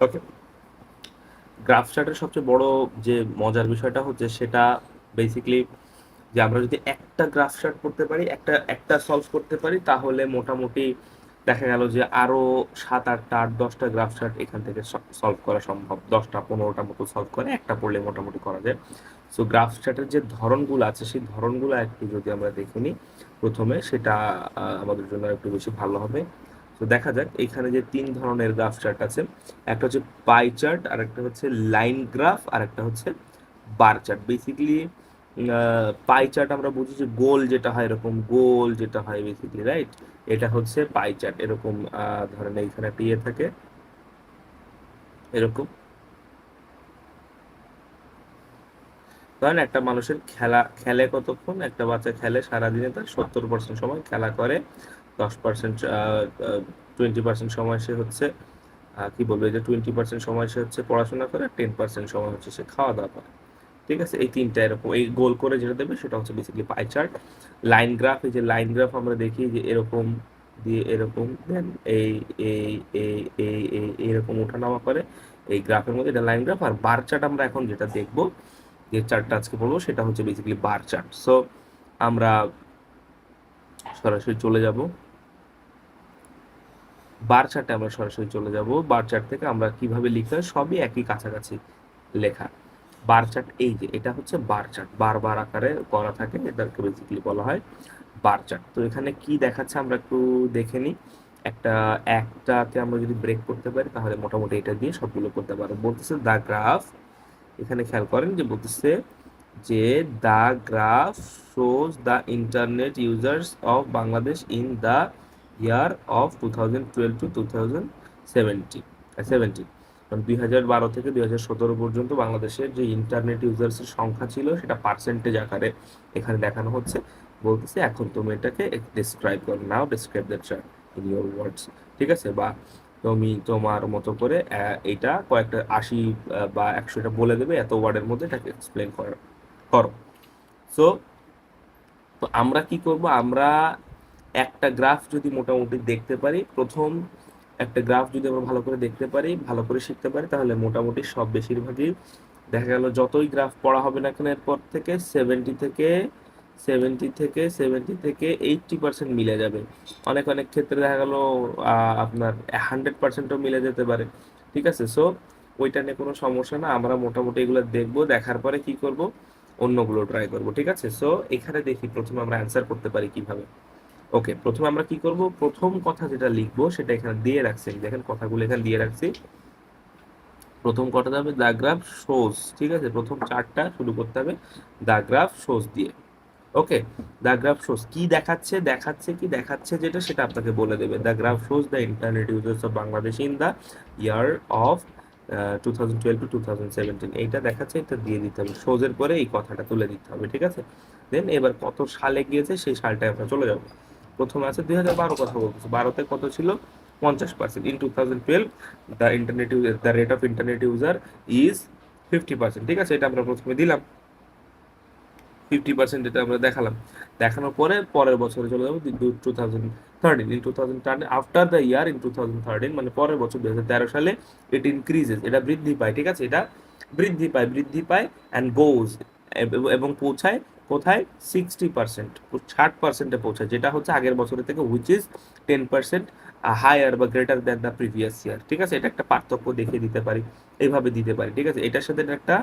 ওকে, graph চার্টের সবচেয়ে বড় যে মজার বিষয়টা হচ্ছে সেটা বেসিক্যালি যে আমরা যদি একটা গ্রাফ চার্ট করতে পারি, একটা একটা সলভ করতে পারি, তাহলে মোটামুটি দেখা গেল যে আরো 7, 8টা, 8, 10টা গ্রাফ চার্ট এখান থেকে সলভ করা সম্ভব। 10টা, 15টা মতো সলভ করে একটা পড়লে মোটামুটি করা যায়। সো গ্রাফ চার্টের যে ধরনগুলো আছে সেই ধরনগুলো একটু যদি আমরা দেখে নিই প্রথমে, সেটা আমাদের জন্য একটু বেশি ভালো হবে। তো দেখা যাক এখানে যে 3 ধরনের গ্রাফ চার্ট আছে, একটা হচ্ছে পাই চার্ট, আর একটা হচ্ছে লাইন গ্রাফ, আর একটা হচ্ছে bar chart. Basically pie chart আমরা বুঝি যে গোল যেটা হয়, এরকম গোল যেটা হয় বেসিক্যালি, রাইট? এটা হচ্ছে পাই চার্ট। এরকম ধরেন এইখানে একটা ইয়ে থাকে এরকম। ধরেন একটা মানুষের খেলে কতক্ষণ, একটা বাচ্চা খেলে সারাদিনে তার 70% সময় খেলা করে, 10%, 20% সময় সে হচ্ছে কি বলবো, এই যে 20% সময় সে হচ্ছে পড়াশোনা করে, 10% সময় হচ্ছে সে খাওয়া দাওয়া করে। ঠিক আছে, এই তিনটা এরকম এই গোল করে যেটা দেবে সেটা হচ্ছে basically pie chart. Line graph, এই যে লাইন গ্রাফ আমরা দেখি যে এরকম দিয়ে এরকম দেন এই এই এই এই এই এরকম ওঠানামা করে এই গ্রাফের মধ্যে, এটা লাইন গ্রাফ। আর বার চার্ট আমরা এখন যেটা দেখবো, যে চার্টটা আজকে বলবো, সেটা হচ্ছে বেসিক্যালি বার চার্ট। সো আমরা সরাসরি চলে যাব বার চার্টে, আমরা সরাসরি চলে যাব বার চার্ট থেকে আমরা কিভাবে লিখতে হয় সবই একই কাছাকাছি লেখা। বার চার্ট, এই যে এটা হচ্ছে বার চার্ট, বারবার আকারে করা থাকে, এটাকে বেসিক্যালি বলা হয় বার চার্ট। তো এখানে কি দেখাচ্ছে আমরা একটু দেখে নিই। একটাকে আমরা যদি ব্রেক করতে পারি তাহলে মোটামুটি এটা দিয়ে সবগুলো করতে পারবো। বলতেছে দা গ্রাফ, এখানে খেয়াল করেন যে বলতেছে যে the graph shows the internet users of Bangladesh in the year of 2012 to 2017। মানে 2012 থেকে 2017 পর্যন্ত বাংলাদেশের যে ইন্টারনেট ইউজার্সের সংখ্যা ছিল সেটা পার্সেন্টেজ আকারে এখানে দেখানো হচ্ছে। বলতেছে এখন তুমি এটাকে ডিসক্রাইব করো, নাও describe the chart in your words. ঠিক আছে, বা তুমি তোমার মতো করে এটা কয়েকটা 80 বা 100টা বলে দেবে, এত ওয়ার্ডের মধ্যে এটাকে এক্সপ্লেন করো। সো তো আমরা কি করব, আমরা একটা গ্রাফ যদি মোটামুটি দেখতে পারি, প্রথম একটা গ্রাফ যদি আমরা ভালো করে দেখতে পারি, ভালো করে শিখতে পারি, তাহলে মোটামুটি সব বেশিরভাগই দেখা গেল যতই গ্রাফ পড়া হবে না কেন এরপর থেকে 70 থেকে 80% মিলে যাবে। অনেক অনেক ক্ষেত্রে দেখা গেল আপনার 100%ও মিলে যেতে পারে। ঠিক আছে, সো ওইটা নিয়ে কোনো সমস্যা না। আমরা মোটামুটি এগুলো দেখবো, দেখার পরে কি করব, অন্যগুলো ট্রাই করব। ঠিক আছে, সো এখানে দেখি প্রথমে আমরা অ্যান্সার করতে পারি কিভাবে। ওকে, প্রথমে আমরা কি করব, প্রথম কথা যেটা লিখবো সেটা এখানে দিয়ে রাখছি, দেখেন কথাগুলো এখানে দিয়ে রাখছি। প্রথম কটা হবে দা গ্রাফ শোজ। ঠিক আছে, প্রথম চারটা শুরু করতে হবে দা গ্রাফ শোজ দিয়ে। ওকে, দ্য গ্রাফ শোজ কি দেখাচ্ছে, দেখাচ্ছে যেটা সেটা আপনাকে বলে দেবে। The graph shows the internet users of Bangladesh in the year of 2012 to 2017। এইটা দেখাচ্ছে, এটা দিয়ে দিতে হবে, শোজের পরে এই কথাটা তুলে দিতে হবে। ঠিক আছে, দেন এবার কত সালে গিয়েছে সেই সালটায় আমরা চলে যাব। প্রথমে আছে 2012 কথা বলতেছে, 12তে কত ছিল, 50%। In 2012 the internet user, the rate of internet user is 50%। ঠিক আছে, এটা আমরা প্রথমে দিলাম 50%, এটা আমরা দেখালাম। দেখানোর পরে পরের বছরে চলে যাবো 2013। In 2013, after the year in 2013, মানে পরের বছর 2013 সালে ইট ইনক্রিজেস, এটা বৃদ্ধি পায়। ঠিক আছে, এটা বৃদ্ধি পায় অ্যান্ড গোজ, এবং পৌঁছায় কোথায়, 60%, 60%-এ পৌঁছায়, যেটা হচ্ছে আগের বছরের থেকে, হুইচ ইজ 10% হায়ার বা greater than the previous year. ঠিক আছে, এটা একটা পার্থক্য দেখিয়ে দিতে পারি, এইভাবে দিতে পারি। ঠিক আছে, এটার সাথে একটা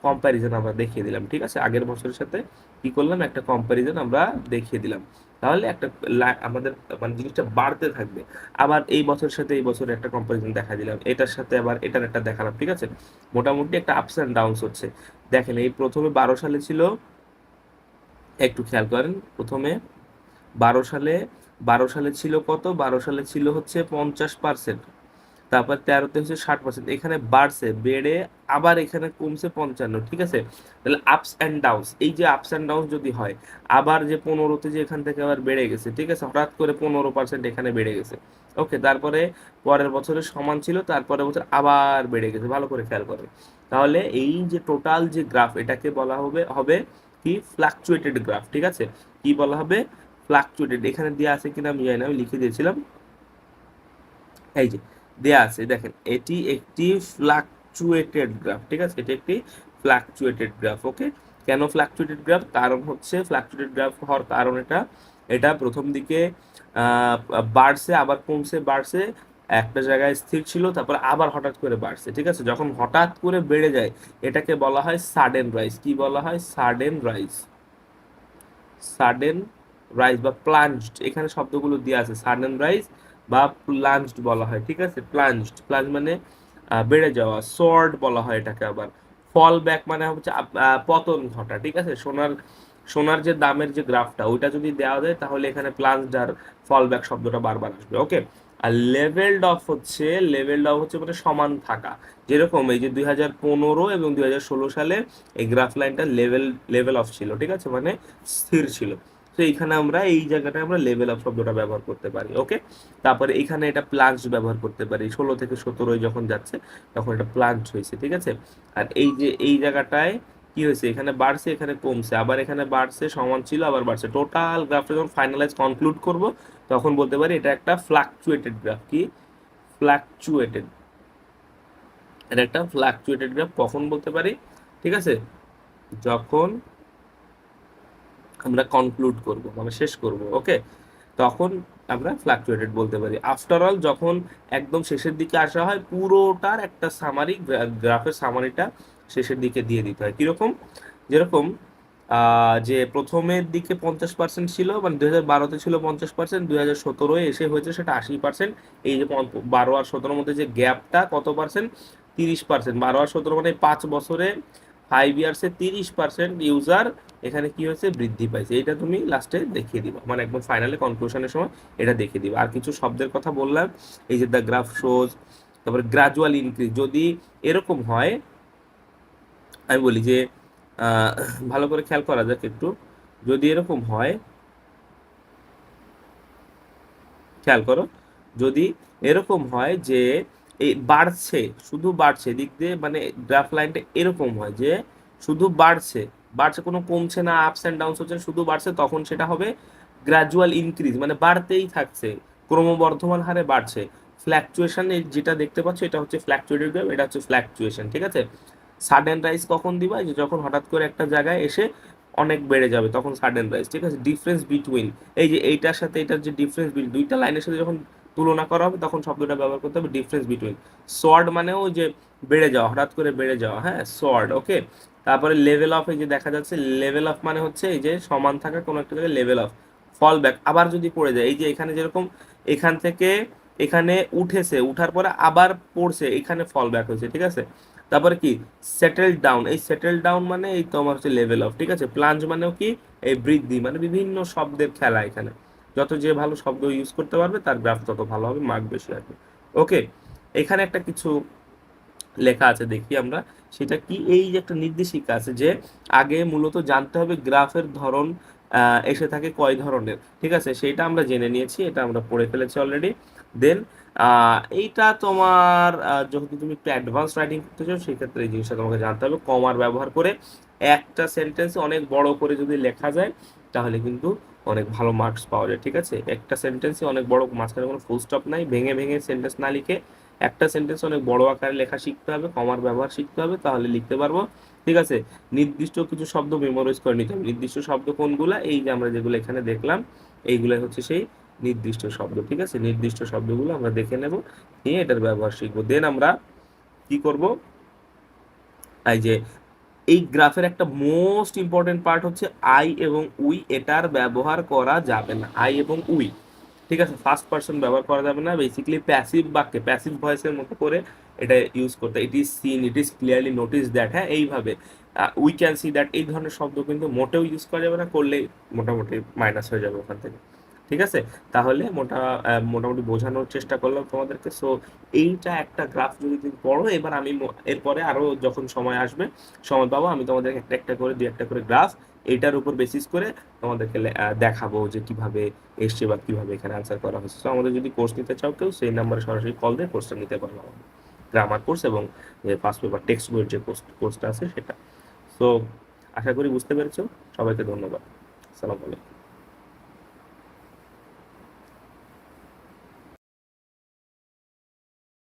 কম্প্যারিজন আমরা দেখিয়ে দিলাম। ঠিক আছে, আগের বছরের সাথে কি করলাম, একটা কম্প্যারিজন আমরা দেখিয়ে দিলাম। তাহলে একটা আমাদের মানে জিনিসটা বাড়তে থাকবে। আবার এই বছরের সাথে এই বছরে একটা কম্প্যারিজন দেখা দিলাম, এটার সাথে আবার এটার একটা দেখালাম। ঠিক আছে, মোটামুটি একটা আপস অ্যান্ড ডাউনস হচ্ছে। দেখেন এই প্রথমে 12 সালে ছিল, একটু খেয়াল করেন, প্রথমে 12 সালে, 12 সালে ছিল কত, 12 সালে ছিল হচ্ছে 50%। তারপর 13তে হচ্ছে 60%, এখানে বাড়ছে, বেড়ে আবার এখানে কমছে 55। ঠিক আছে, তাহলে আপস অ্যান্ড ডাউনস, এই যে আপস অ্যান্ড ডাউনস যদি হয়, আবার যে 15তে যে এখান থেকে আবার বেড়ে গেছে। ঠিক আছে, হঠাৎ করে 15% এখানে বেড়ে গেছে। ওকে, তারপরে পরের বছরে সমান ছিল, তারপরের বছর আবার বেড়ে গেছে, ভালো করে খেয়াল করবে। তাহলে এই যে টোটাল যে গ্রাফ, এটাকে বলা হবে হবে কি, ফ্লাকচুয়েটেড গ্রাফ। ঠিক আছে, কি বলা হবে, ফ্লাকচুয়েটেড। এখানে দেওয়া আছে কিনা আমি জানি না, আমি লিখে দিয়েছিলাম, এই যে দেয়া আছে, দেখেন এটি একটি ফ্লাকচুয়েটেড গ্রাফ, ঠিক আছে, এটি একটি ফ্লাকচুয়েটেড গ্রাফ। ওকে, কেন ফ্লাকচুয়েটেড গ্রাফ? কারণ হচ্ছে ফ্লাকচুয়েটেড গ্রাফ হওয়ার কারণ এটা, এটা প্রথম দিকে আহ, বাড়ছে, আবার কমছে, বাড়ছে, একটা জায়গায় স্থির ছিল, তারপর আবার হঠাৎ করে বাড়ছে, ঠিক আছে। যখন হঠাৎ করে বেড়ে যায় এটাকে বলা হয় সাডেন রাইজ। কি বলা হয়? Sudden rise. সাডেন রাইজ বা প্লাঞ্জড, এখানে শব্দগুলো দেওয়া আছে, সাডেন রাইজ বা প্লাঞ্জড বলা হয়, ঠিক আছে। প্লাঞ্জড, প্লাঞ্জ মানে বেড়ে যাওয়া। সর্ড বলা হয় এটাকে আবার। ফল ব্যাক মানে হচ্ছে পতন ঘটা, ঠিক আছে। সোনার, সোনার যে দামের যে গ্রাফটা ওইটা যদি দেওয়া যায় তাহলে এখানে প্লাঞ্জড আর ফল ব্যাক শব্দটা বারবার আসবে। ওকে, আর লেভেলড অফ হচ্ছে, লেভেলড অফ হচ্ছে মানে সমান থাকা। যেরকম এই যে 2015 এবং 2016 সালে এই গ্রাফ লাইনটা লেভেল, লেভেল অফ ছিল, ঠিক আছে, মানে স্থির ছিল। তো এইখানে আমরা এই জায়গাটায় আমরা লেভেল অফ শব্দটা ব্যবহার করতে পারি। ওকে, তারপরে এখানে এটা প্লাঞ্চ ব্যবহার করতে পারি, 16 থেকে 17 যখন যাচ্ছে তখন এটা প্লাঞ্চ হয়েছে, ঠিক আছে। আর এই যে এই জায়গাটায় কি হয়েছে, এখানে বাড়ছে, এখানে কমছে, আবার এখানে বাড়ছে, সমান ছিল, আবার বাড়ছে। টোটাল গ্রাফটা যখন ফাইনালাইজ কনক্লুড করব তখন বলতে পারি এটা একটা ফ্লাকচুয়েটেড গ্রাফ। কি? ফ্লাকচুয়েটেড। এটা একটা ফ্লাকচুয়েটেড গ্রাফ কখন বলতে পারি? ঠিক আছে, যখন আমরা কনক্লুড করব, মানে শেষ করব। ওকে, তখন আমরা ফ্লাকচুয়েটেড বলতে পারি। আফটার অল যখন একদম শেষের দিকে আসা হয় পুরোটার একটা সামারি, গ্রাফের সামারিটা শেষের দিকে দিয়ে দিতে হয়। কিরকম? যেরকম যে প্রথমের দিকে 50% ছিল, মানে 2012-তে ছিল 50%, 2017-এ এসে হয়েছে সেটা 80%। এই যে 12 আর 17-র মধ্যে যে গ্যাপটা কত পার্সেন্ট? 30%। 12 আর 17 মানে 5 বছরে, 5 ইয়ার্সে 30% ইউজার এখানে কি হয়েছে? বৃদ্ধি পাইছে। এটা তুমি লাস্টে দেখিয়ে দিবা, মানে একদম ফাইনালে কনক্লুশনের সময় এটা দেখিয়ে দিবা। আর কিছু শব্দের কথা বললাম, এই যে দ্য গ্রাফ শোজ, তারপরে গ্রাজুয়াল ইনক্রিজ। যদি এরকম হয়, আমি বলি যে আহ, ভালো করে খেয়াল করা যাক একটু, যদি এরকম হয়, খেয়াল করো, যদি এরকম হয় যে এই বাড়ছে, শুধু বাড়ছে দিক দিয়ে, মানে গ্রাফ লাইনটা এরকম হয় যে শুধু বাড়ছে, বাড়ছে, কোনো কমছে না, আপস এন্ড ডাউনস হচ্ছে না, শুধু বাড়ছে, তখন সেটা হবে গ্রাজুয়াল ইনক্রিজ, মানে বাড়তেই থাকছে, ক্রমবর্ধমান হারে বাড়ছে। ফ্ল্যাকচুয়েশন যেটা দেখতে পাচ্ছ এটা হচ্ছে ফ্ল্যাকচুয়েটেড গ্রাফ, এটা হচ্ছে ফ্ল্যাকচুয়েশন, ঠিক আছে। সাডেন রাইজ কখন দিবা? যে যখন হঠাৎ করে একটা জায়গায় এসে অনেক বেড়ে যাবে তখন সাডেন রাইজ, ঠিক আছে। ডিফারেন্স বিটুইন, এই যে এইটার সাথে এটার যে ডিফারেন্স, দুইটা লাইনের সাথে যখন তুলনা করা হবে তখন শব্দটা ব্যবহার করতে হবে ডিফারেন্স বিটুইন। সোয়ার্ড মানেও যে বেড়ে যাওয়া, হঠাৎ করে বেড়ে যাওয়া, হ্যাঁ, সোয়ার্ড। ওকে, তারপরে লেভেল অফ, এই যে দেখা যাচ্ছে লেভেল অফ মানে হচ্ছে এই যে সমান থাকা কোনো একটা জায়গায়, লেভেল অফ। ফল ব্যাক, আবার যদি পড়ে যায়, এই যে এখানে যেরকম এখান থেকে এখানে উঠেছে, উঠার পরে আবার পড়ছে, এখানে ফল ব্যাক হয়েছে, ঠিক আছে। তারপরে কি? Settle down. এই সেটেল ডাউন মানে এই তোমার হচ্ছে লেভেল অফ, ঠিক আছে। প্লাঞ্জ মানেও কি? এই বৃদ্ধি, মানে বিভিন্ন শব্দের খেলা এখানে। যত যে ভালো শব্দ ইউজ করতে পারবে তার গ্রাফ তত ভালো হবে, মার্ক বেশি আসবে। ওকে, এখানে একটা কিছু লেখা আছে দেখি আমরা, সেটা কি? এই যে একটা নির্দেশিকা আছে যে আগে মূলত জানতে হবে গ্রাফের ধরন এসে থাকে কয় ধরনের, ঠিক আছে, সেইটা আমরা জেনে নিয়েছি, এটা আমরা পড়ে ফেলেছি অলরেডি। দেন এইটা তোমার যেহেতু তুমি একটু অ্যাডভান্স রাইটিং করতে চাও সেক্ষেত্রে এই জিনিসটা তোমাকে জানতে হবে। কমার ব্যবহার করে একটা সেন্টেন্সে অনেক বড় করে যদি লেখা যায় তাহলে কিন্তু অনেক ভালো মার্কস পাওয়া যায়, ঠিক আছে। একটা সেন্টেন্সে অনেক বড়, মাঝখানে কোনো ফুল স্টপ নাই, ভেঙে ভেঙে সেন্টেন্স না লিখে একটা সেন্টেন্স অনেক বড় আকারে লেখা শিখতে হবে, কমার ব্যবহার শিখতে হবে, তাহলে লিখতে পারবো, ঠিক আছে। নির্দিষ্ট কিছু শব্দ মেমোরাইজ করে নিতে হবে। নির্দিষ্ট শব্দ কোনগুলা? এই যে আমরা যেগুলো এখানে দেখলাম এইগুলাই হচ্ছে সেই নির্দিষ্ট শব্দ, ঠিক আছে। নির্দিষ্ট শব্দগুলো আমরা দেখে নেব, নিয়ে এটার ব্যবহার শিখবো। দেন আমরা কি করব? এই যে এই গ্রাফের একটা মোস্ট ইম্পর্টেন্ট পার্ট হচ্ছে আই এবং উই, এটার ব্যবহার করা যাবে না, আই এবং উই, ঠিক আছে। ফার্স্ট পার্সন ব্যবহার করা যাবে না। বেসিক্যালি প্যাসিভ বাক্যে, প্যাসিভ ভয়েসের মতো করে এটা ইউজ করতে, it is seen, it is clearly notice that, হ্যাঁ, এইভাবে উই ক্যান সি দ্যাট, এই ধরনের শব্দ কিন্তু মোটেও ইউজ করা যাবে না, করলে মোটামুটি মাইনাস হয়ে যাবে ওখান থেকে, ঠিক আছে। তাহলে মোটামুটি বোঝানোর চেষ্টা করলাম তোমাদেরকে। সো এইটা একটা গ্রাফ যদি তুমি পড়ো, এবার আমি এরপরে আরো যখন সময় আসবে, সময় পাবো, আমি তোমাদের একটা একটা করে দুই একটা করে গ্রাফ এইটার উপর বেসিস করে তোমাদেরকে দেখাবো যে কিভাবে এসছে বা কিভাবে এখানে আনসার করা হয়েছে। তো আমাদের যদি কোর্স নিতে চাও কেউ, সেই নাম্বারে সরাসরি কল দিয়ে কোর্সটা নিতে পারবো, গ্রামার কোর্স এবং ফার্স্ট পেপার টেক্সট বইয়ের যে কোর্সটা আছে সেটা। সো আশা করি বুঝতে পেরেছো। সবাইকে ধন্যবাদ। আসসালামু আলাইকুম।